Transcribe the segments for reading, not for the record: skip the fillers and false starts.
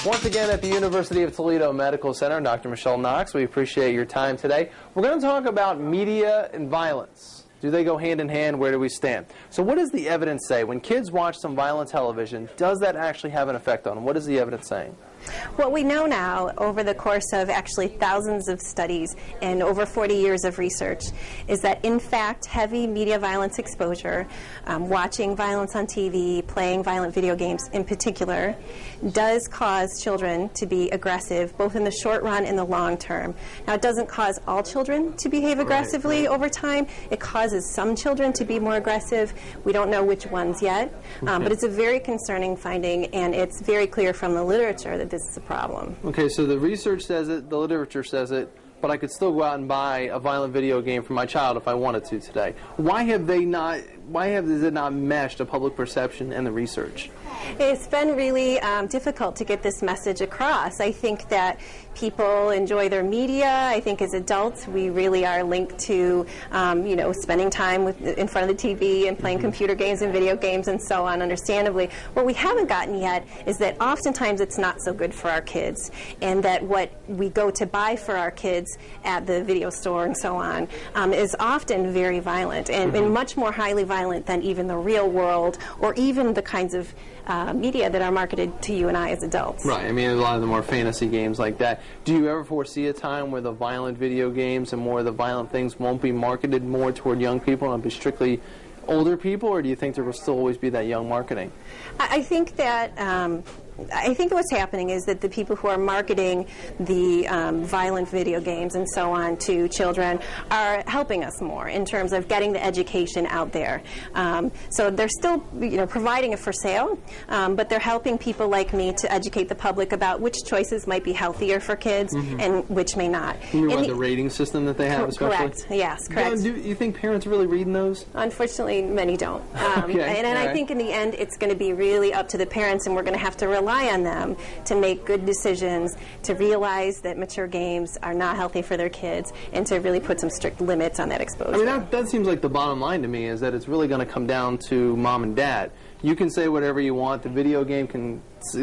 Once again at the University of Toledo Medical Center, Dr. Michelle Knox, we appreciate your time today. We're going to talk about media and violence. Do they go hand in hand? Where do we stand? So what does the evidence say? When kids watch some violent television, does that actually have an effect on them? What is the evidence saying? What we know now, over the course of actually thousands of studies and over 40 years of research, is that in fact heavy media violence exposure, watching violence on TV, playing violent video games in particular, does cause children to be aggressive, both in the short run and the long term. Now, it doesn't cause all children to behave aggressively over time. It causes some children to be more aggressive. We don't know which ones yet, but it's a very concerning finding, and it's very clear from the literature that this is a problem. Okay, so the research says it, the literature says it, but I could still go out and buy a violent video game for my child if I wanted to today. Why has it not meshed the public perception and the research? It's been really difficult to get this message across. I think that people enjoy their media. I think as adults we really are linked to spending time in front of the TV and playing computer games and video games and so on, understandably. What we haven't gotten yet is that oftentimes it's not so good for our kids, and that what we go to buy for our kids at the video store and so on is often very violent and much more highly violent than even the real world or even the kinds of media that are marketed to you and I as adults. Right. I mean, a lot of them are fantasy games like that. Do you ever foresee a time where the violent video games and more of the violent things won't be marketed more toward young people and be strictly older people, or do you think there will still always be that young marketing? I think that I think what's happening is that the people who are marketing the violent video games and so on to children are helping us more in terms of getting the education out there. So they're still providing it for sale, but they're helping people like me to educate the public about which choices might be healthier for kids and which may not. You mean about the rating system that they have, especially? Correct. Yes, correct. Do you think parents are really reading those? Unfortunately, many don't. Okay. And I think in the end it's going to be really up to the parents, and we're going to have to rely on them to make good decisions, to realize that mature games are not healthy for their kids, and to really put some strict limits on that exposure. I mean, that seems like the bottom line to me, is that it's really going to come down to mom and dad. You can say whatever you want, the video game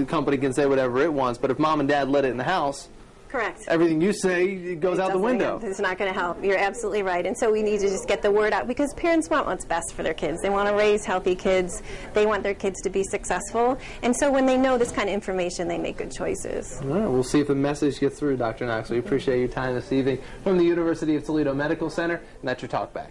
company can say whatever it wants, but if mom and dad let it in the house, correct, everything you say goes out the window. It's not going to help. You're absolutely right. And so we need to just get the word out, because parents want what's best for their kids. They want to raise healthy kids. They want their kids to be successful. And so when they know this kind of information, they make good choices. All right, we'll see if the message gets through, Dr. Knox. We appreciate your time this evening from the University of Toledo Medical Center, and that's your Talk Back.